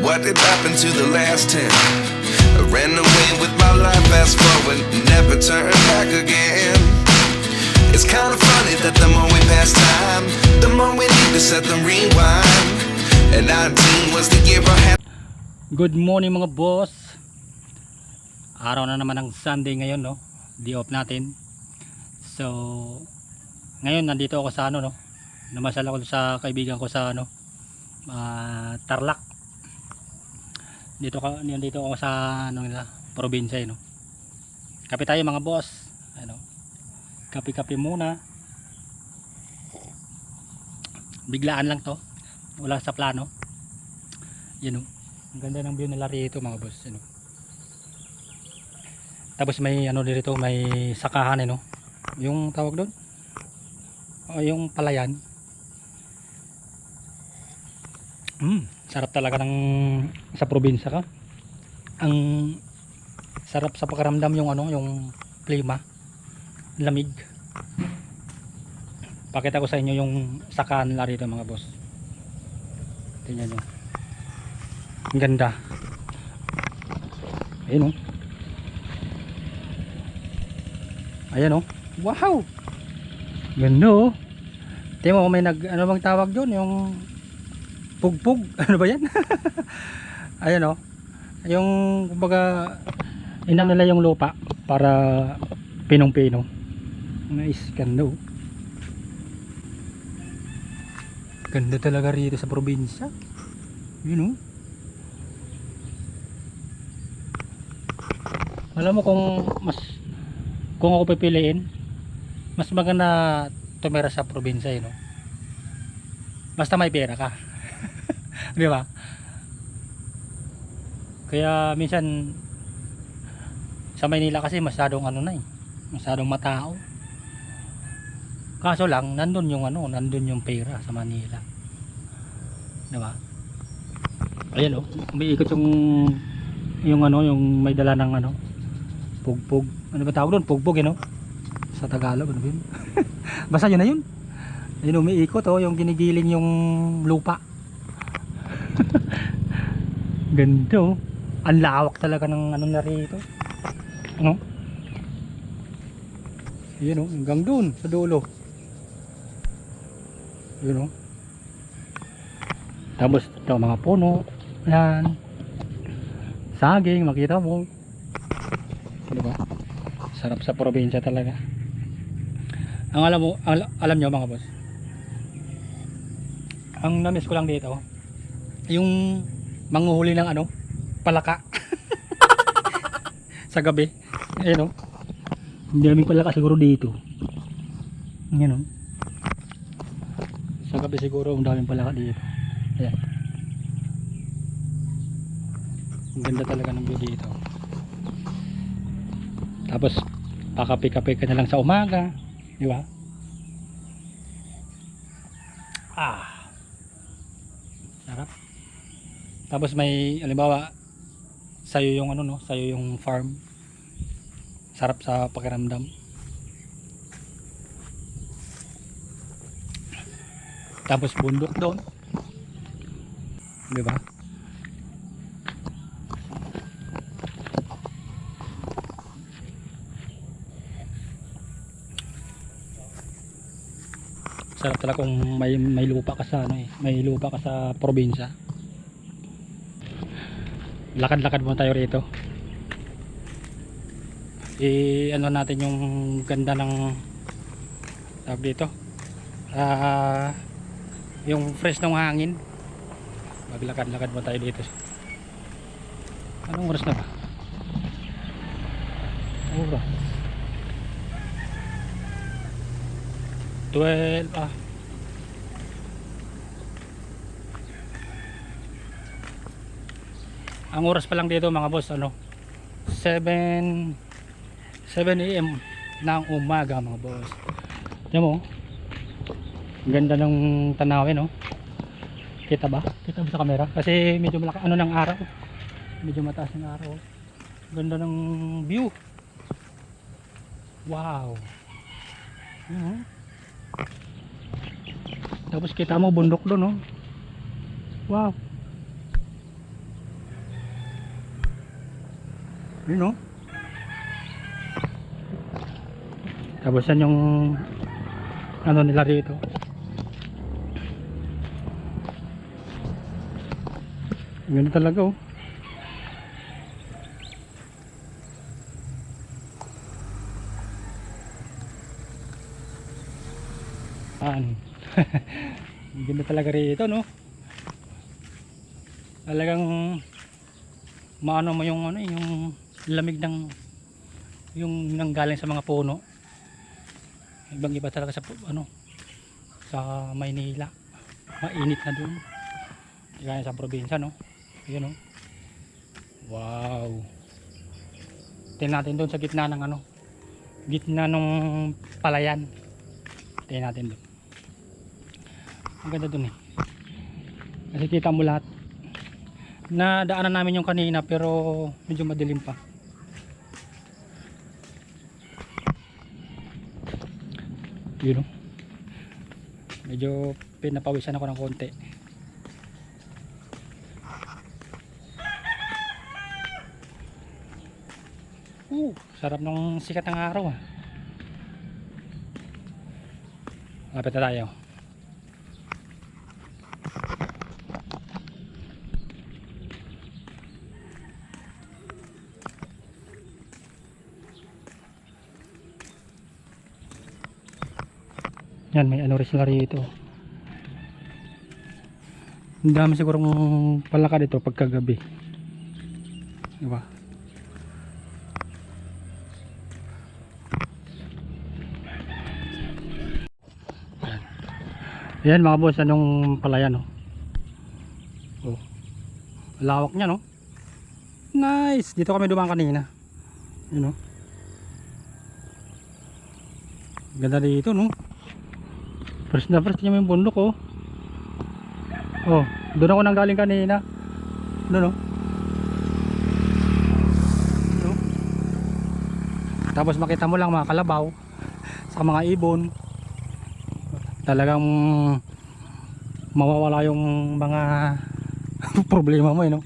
What did happen to the last 10? I ran away with my life, fast forward, never turn back again. It's kind of funny that the more we pass time, the more we need to set the rewind. And 19 was the year I had. Good morning mga boss. Araw na naman ng Sunday ngayon, no? Day off natin. So ngayon nandito ako sa ano, no? Namasyal ako sa kaibigan ko sa ano, Tarlac. Nandito ako sa ano nila, probinsya, no. Kape tayo mga boss. Ano? Kape-kape muna. Biglaan lang to. Wala sa plano. Yan, no. Ang ganda ng view nila rito mga boss, ano. Tapos may ano dito, may sakahan, no. Yung tawag doon, yung palayan. Sarap talaga ng sa probinsya ka. Ang sarap sa pakiramdam yung ano, yung klima, lamig. Pakita ko sa inyo yung sakahan nila rito mga boss. Tingnan nyo. Ang ganda. Ayun, oh. Ayan, oh. Wow. Ganda, oh. Tingnan mo, may ano bang tawag doon, yung pugpug. Ano ba yan? Ayan, oh. Yung kumbaga inam nila yung lupa para pinong-pino. Nice. Ganda, oh. Ganda talaga rito sa probinsya. Yun, oh. Alam mo kung ako pipiliin, mas maganda tumira sa probinsya, no? Basta may pera ka. Di ba? Kaya minsan sa Maynila kasi masyadong ano na, masyadong matao. Kaso lang nandun yung pera sa Manila. Di ba? Ayan, oh, umiikot yung ano, yung may dala ng ano, pugpug. Ano ba tawag doon? Pugpug, no? Sa Tagalog, ano ba yun? Basta yun na yun. Ayun, umiikot, oh, yung ginigiling yung lupa. Ganda, oh. Ang lawak talaga ng ano na rito. Ano? Ayun, oh, hanggang doon sa dulo. Ayun, oh. Tapos ito mga puno. Yan. Saging, makita mo. Diba? Sarap sa probinsya talaga. Ang alam nyo mga boss, ang namiss ko lang dito yung manghuhuli ng ano, palaka. Sa gabi. Ayun, oh. Hindi daming palaka siguro dito. Ayan, oh. Sa gabi siguro ang daming palaka dito. Ayan. Ang ganda talaga ng view dito. Tapos pakape-kape ka na lang sa umaga, di ba? Sarap. Tapos may halimbawa sayo yung ano, no, sayo yung farm. Sarap sa pakiramdam. Tapos bundok doon. Di ba? Sarap talaga kung may lupa ka sa ano, may lupa ka sa probinsya. Lakad-lakad muna tayo rito. Ano natin yung ganda ng tawag dito. Yung fresh ng hangin. Maglakad-lakad muna tayo dito. Anong oras na ba? Oras 12. Ang oras pa lang dito mga boss, ano, 7 AM ng umaga mga boss. Tignan mo, ang ganda ng tanawin, no? Kita ba? Kita ba sa camera? Kasi medyo malaki ano ng araw. Medyo mataas ng araw. Ganda ng view. Wow. Tapos kita mo bundok doon, no? Wow. Yun no. Tapos yan yung ano nila rito. Ganun talaga oh. Ganda talaga rito no. Talagang maano mo yung ano yung lamig ng yung nanggaling sa mga puno. Ibang iba talaga sa ano sa Maynila. Mainit na doon. Kaya sa probinsya no. Ayun no. Wow. Tingnan natin doon sa gitna ng ano. Gitna ng palayan. Tingnan natin doon. Ang ganda doon eh. Kasi kita mo lahat. Nadaanan namin yung kanina pero medyo madilim pa. Yun o. Medyo pinapawisan ako ng konti. Sarap ng sikat ng araw ah. Lapit na tayo. Yan, may ano rin sila rito. Ang dami sigurong palaka dito pagkagabi. Diba? Yan mga boss, anong palayan oh. Oh. Lawak niya no. Nice. Dito kami dumaan kanina. Yun oh. Ganda dito no. First na first niya yung bundok oh. Oh, doon ako nang galing kanina. Doon oh. Doon. Tapos makita mo lang mga kalabaw sa mga ibon. Talagang mawawala yung mga problema mo eh no.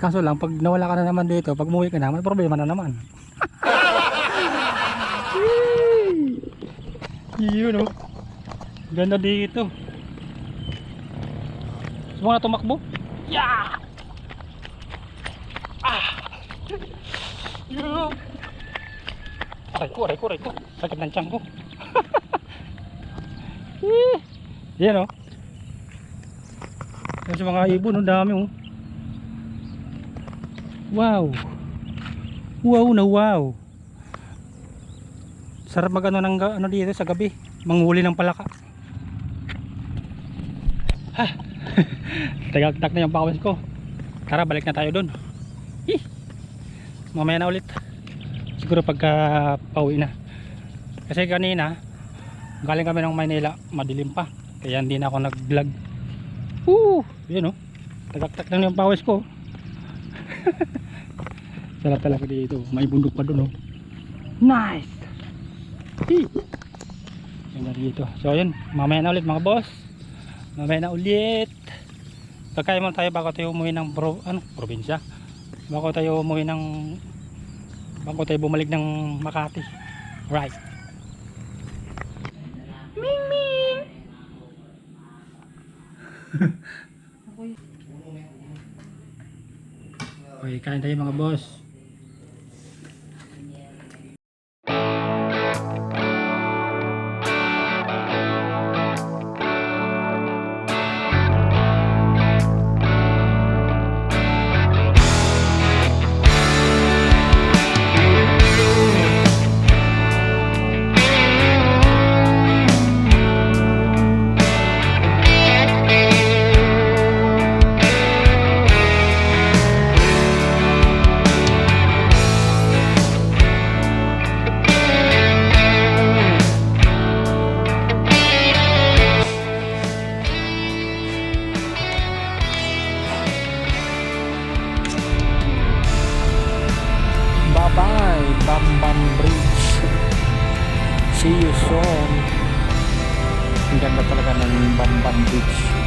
Kaso lang pag nawala ka na naman dito, pag umuwi ka na, may problema na naman. Yun oh. Ganda dito. Gusto mo na tumakbo? Yeah! Ah! Yeah! Aray ko. Sakit ng tiyan ko. Yan o. Kasi mga ibon, ang dami o. Wow. Wow na wow. Sarap mag ano ng ano dito sa gabi. Manghuli ng palaka. Ha. Tagagtak na yung pawis ko. Tara, balik na tayo doon. Mamaya na ulit. Siguro pagka pauwi na. Kasi kanina galing kami ng Maynila, madilim pa. Kaya hindi na ako nag-vlog. Yun o. Tagagtak na yung pawis ko. Sarap talaga dito. May bundok pa doon o. Nice. Yan dito. So yun, mamaya na ulit mga boss. Mamaya na ulit. Pagkain muna tayo bago tayo umuwi ng probinsya. Bago tayo bumalik ng Makati. Right. Ming Ming. Okay, kain tayo mga boss. Bye-bye, Bambam Bridge. See you soon. Ang ganda talaga ng Bambam Bridge.